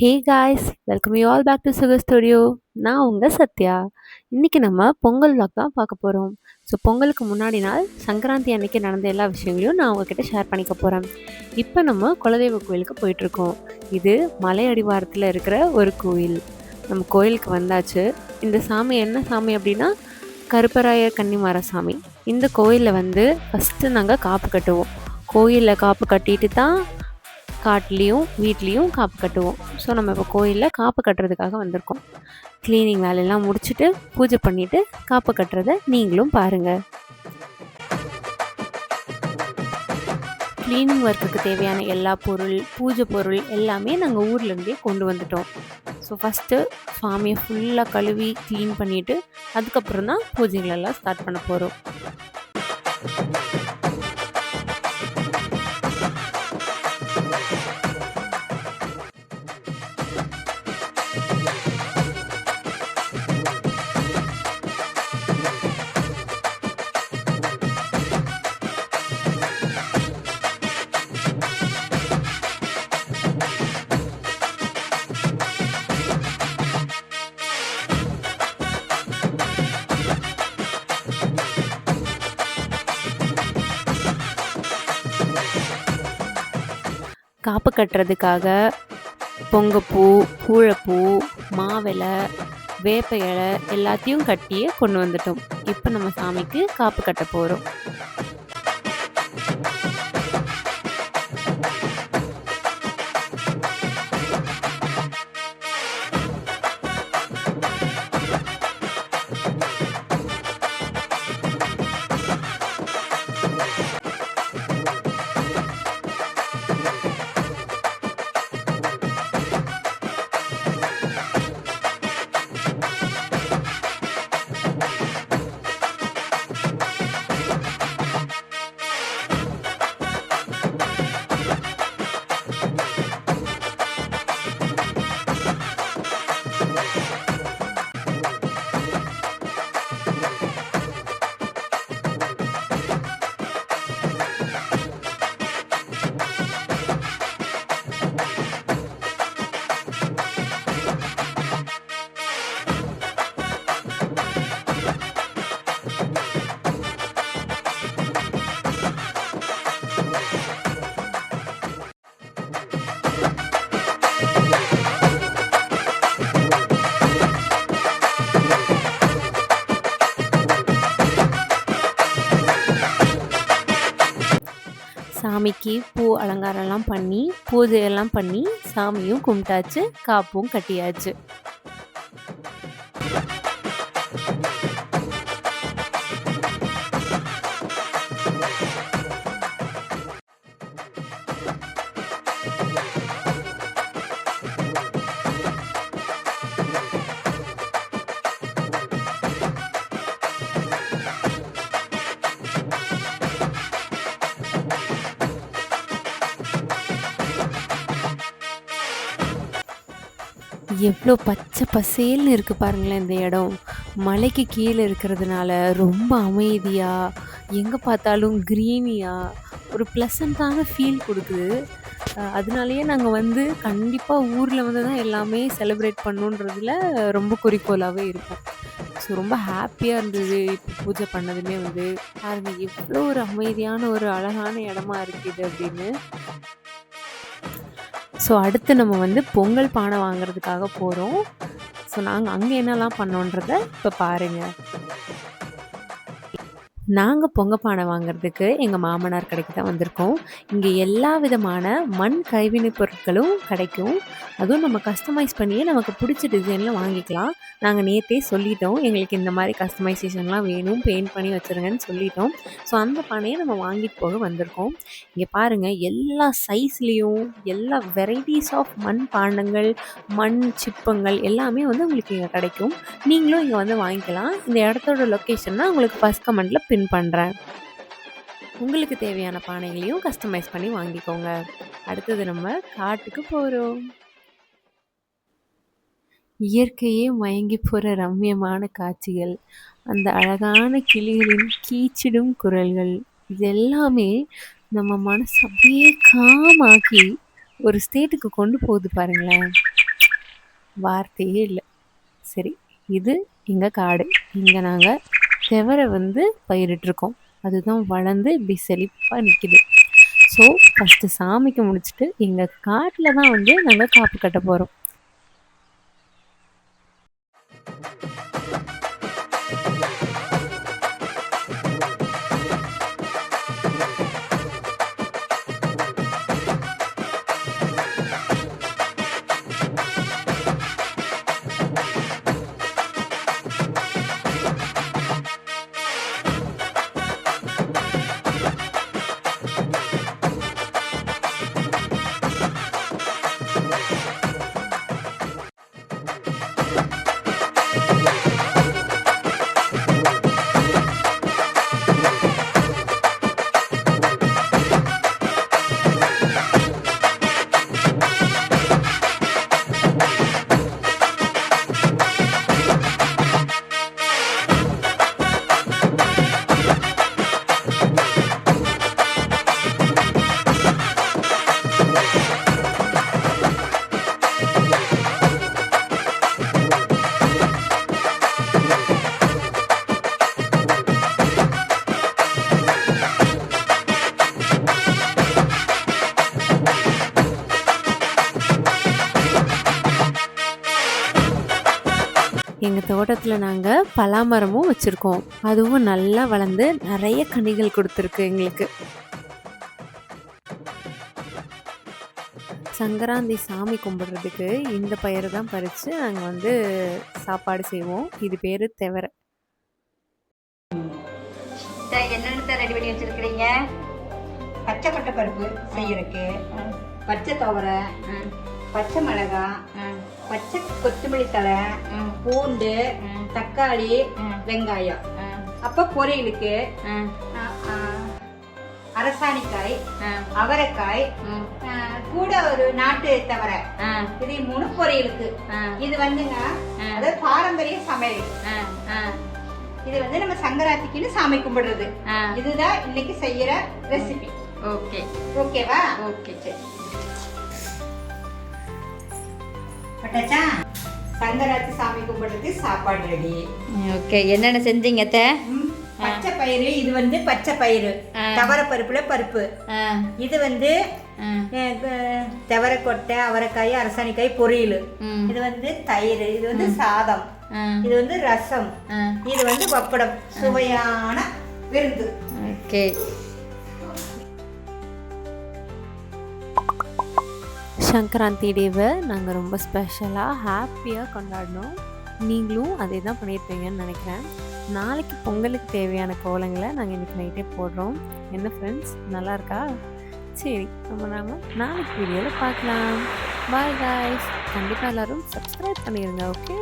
Hey guys, welcome you all back to sugar studio. நான் உங்கள் சத்யா. இன்றைக்கி நம்ம பொங்கல் vlog தான் பார்க்க போகிறோம். ஸோ பொங்கலுக்கு முன்னாடி நாள் சங்கராந்தி அன்னைக்கு நடந்த எல்லா விஷயங்களையும் நான் உங்ககிட்ட ஷேர் பண்ணிக்க போகிறேன். இப்போ நம்ம குலதெய்வ கோயிலுக்கு போயிட்டுருக்கோம். இது மலை அடிவாரத்தில் இருக்கிற ஒரு கோயில். நம்ம கோயிலுக்கு வந்தாச்சு. இந்த சாமி என்ன சாமி அப்படின்னா கருப்பராயர் கன்னிமார சாமி. இந்த கோயிலில் வந்து ஃபஸ்ட்டு நாங்கள் காப்பு கட்டுவோம். கோயிலில் காப்பு கட்டிட்டு தான் காட்டுலேயும் வீட்லேயும் காப்பு கட்டுவோம். ஸோ நம்ம இப்போ கோயிலில் காப்பு கட்டுறதுக்காக வந்திருக்கோம். க்ளீனிங் வேலையெல்லாம் முடிச்சுட்டு பூஜை பண்ணிவிட்டு காப்பு கட்டுறதை நீங்களும் பாருங்கள். க்ளீனிங் ஒர்க்குக்கு தேவையான எல்லா பொருள், பூஜை பொருள் எல்லாமே நாங்கள் ஊர்லேருந்தே கொண்டு வந்துட்டோம். ஸோ ஃபஸ்ட்டு சாமியை ஃபுல்லாக கழுவி க்ளீன் பண்ணிவிட்டு அதுக்கப்புறம் தான் பூஜைகளெல்லாம் ஸ்டார்ட் பண்ண போகிறோம். காப்பு கட்டுறதுக்காக பொங்கப்பூ, பூழைப்பூ, மாவிலை, வேப்ப இலை எல்லாத்தையும் கட்டியே கொண்டு வந்துட்டோம். இப்போ நம்ம சாமிக்கு காப்பு கட்ட போகிறோம். சாமிக்கு பூ அலங்காரம்லாம் பண்ணி பூஜையெல்லாம் பண்ணி சாமியும் கும்பிட்டாச்சு, காப்பும் கட்டியாச்சு. எவ்வளோ பச்சை பசேல்னு இருக்குது பாருங்களேன். இந்த இடம் மலைக்கு கீழே இருக்கிறதுனால ரொம்ப அமைதியாக, எங்கே பார்த்தாலும் க்ரீனியாக ஒரு ப்ளசண்ட்டான ஃபீல் கொடுக்குது. அதனாலேயே நாங்கள் வந்து கண்டிப்பாக ஊரில் வந்து தான் எல்லாமே செலிப்ரேட் பண்ணணுன்றதுல ரொம்ப குறிக்கோளாகவே இருக்கும். ஸோ ரொம்ப ஹாப்பியாக இருந்தது இப்போ பூஜை பண்ணதுமே. வந்து பாருங்கள் எவ்வளோ ஒரு அமைதியான ஒரு அழகான இடமா இருக்குது அப்படின்னு. ஸோ அடுத்து நம்ம வந்து பொங்கல் பானை வாங்குறதுக்காக போகிறோம். ஸோ நாங்கள் அங்கே என்னெல்லாம் பண்ணோன்றதை இப்போ பாருங்கள். நாங்கள் பொங்கல் பானை வாங்குறதுக்கு எங்கள் மாமனார் கடைக்கு தான் வந்திருக்கோம். இங்கே எல்லா விதமான மண் கைவினைப் பொருட்களும் கிடைக்கும். அதுவும் நம்ம கஸ்டமைஸ் பண்ணியே நமக்கு பிடிச்ச டிசைனில் வாங்கிக்கலாம். நாங்கள் நேற்றே சொல்லிட்டோம், எங்களுக்கு இந்த மாதிரி கஸ்டமைசேஷன்லாம் வேணும், பெயிண்ட் பண்ணி வச்சுருங்கன்னு சொல்லிட்டோம். ஸோ அந்த பானையை நம்ம வாங்கிட்டு போக வந்திருக்கோம். இங்கே பாருங்கள் எல்லா சைஸ்லேயும் எல்லா வெரைட்டிஸ் ஆஃப் மண் பாண்டங்கள், மண் சிப்பங்கள் எல்லாமே வந்து உங்களுக்கு இங்கே கிடைக்கும். நீங்களும் இங்கே வந்து வாங்கிக்கலாம். இந்த இடத்தோட லொக்கேஷன்னா உங்களுக்கு ஃபஸ்ட் கமெண்ட்டில் பின் பண்ணுறேன். உங்களுக்கு தேவையான பானைகளையும் கஸ்டமைஸ் பண்ணி வாங்கிக்கோங்க. அடுத்தது நம்ம காட்டுக்கு போகிறோம். இயற்கையே மயங்கி போகிற ரம்மியமான காட்சிகள், அந்த அழகான கிளிகளின் கீச்சிடும் குரல்கள், இது எல்லாமே நம்ம மனசு அப்படியே காமாக்கி ஒரு ஸ்டேட்டுக்கு கொண்டு போகுது பாருங்களேன். வார்த்தையே இல்ல. சரி, இது எங்க காடு. இங்க நாங்க செவர வந்து பயிரிட்டுருக்கோம். அதுதான் வளர்ந்து இப்படி செழிப்பா நிக்குது. ஸோ, ஃபர்ஸ்ட்டு சாமிக்கு முடிச்சுட்டு, எங்க காட்ல தான் வந்து நாங்க காப்பு கட்ட போறோம். எங்க தோட்டத்துல நாங்க பலாமரமும் வச்சிருக்கோம். அதுவும் நல்லா வளர்ந்து நெறைய கனிகள் குடுத்துருக்கு எங்களுக்கு. சங்கராந்தி சாமி கும்பிடுறதுக்கு இந்த பயிர தான் பறிச்சு நாங்க வந்து சாப்பாடு செய்வோம். இது பேரு தெவர. என்னென்ன ரெடி பண்ணி வச்சிருக்கிறீங்க? பச்சை கொட்டை பருப்பு செய்யறதுக்கு, பச்சை துவரை, பச்சை மிளகாய், பச்சை கொத்தமல்லி தழை, பூண்டு, தக்காளி, வெங்காயம். அப்ப பொரியலுக்கு அரசாணிக்காய், அவரைக்காய், கூட ஒரு நாட்டு தவரை, இது 3 பொரியலுக்கு. இது வந்துங்க அதாவது பாரம்பரிய சமையல். இது வந்து நம்ம சங்கராத்திக்குன்னு சாமி கும்பிடுறது. இதுதான் இன்னைக்கு செய்யற ரெசிபி. ஓகே, ஓகேவா? ஓகே, சரி. பட்டாச்சா? சங்கராத்தி சாமி கும்பிடுறதுக்கு சாப்பாடு ரெடி. ஓகே, என்னென்ன செஞ்சீங்க? பச்சை பயிறு, இது வந்து பச்சை பயிறு, தவரை பருப்புல பருப்பு. இது வந்து தவரைக்கொட்டை, அவரைக்காய், அரசாணிக்காய் பொரியல். இது வந்து தயிர், இது வந்து சாதம், இது வந்து ரசம், இது வந்து பப்படம். சுவையான விருந்து. ஓகே. சங்கராந்தி டேவை நாங்கள் ரொம்ப ஸ்பெஷலாக ஹாப்பியாக கொண்டாடினோம். நீங்களும் அதே தான் பண்ணியிருப்பீங்கன்னு நினைக்கிறேன். நாளைக்கு பொங்கலுக்கு தேவையான கோலங்களை நாங்கள் இன்றைக்கி நைட்டே போடுறோம். என்ன ஃப்ரெண்ட்ஸ், நல்லா இருக்கா? சரி, நம்ம நாளைக்கு வீடியோவில் பார்க்கலாம். Bye guys. கண்டிப்பாக எல்லோரும் சப்ஸ்கிரைப் பண்ணிடுங்க. ஓகே.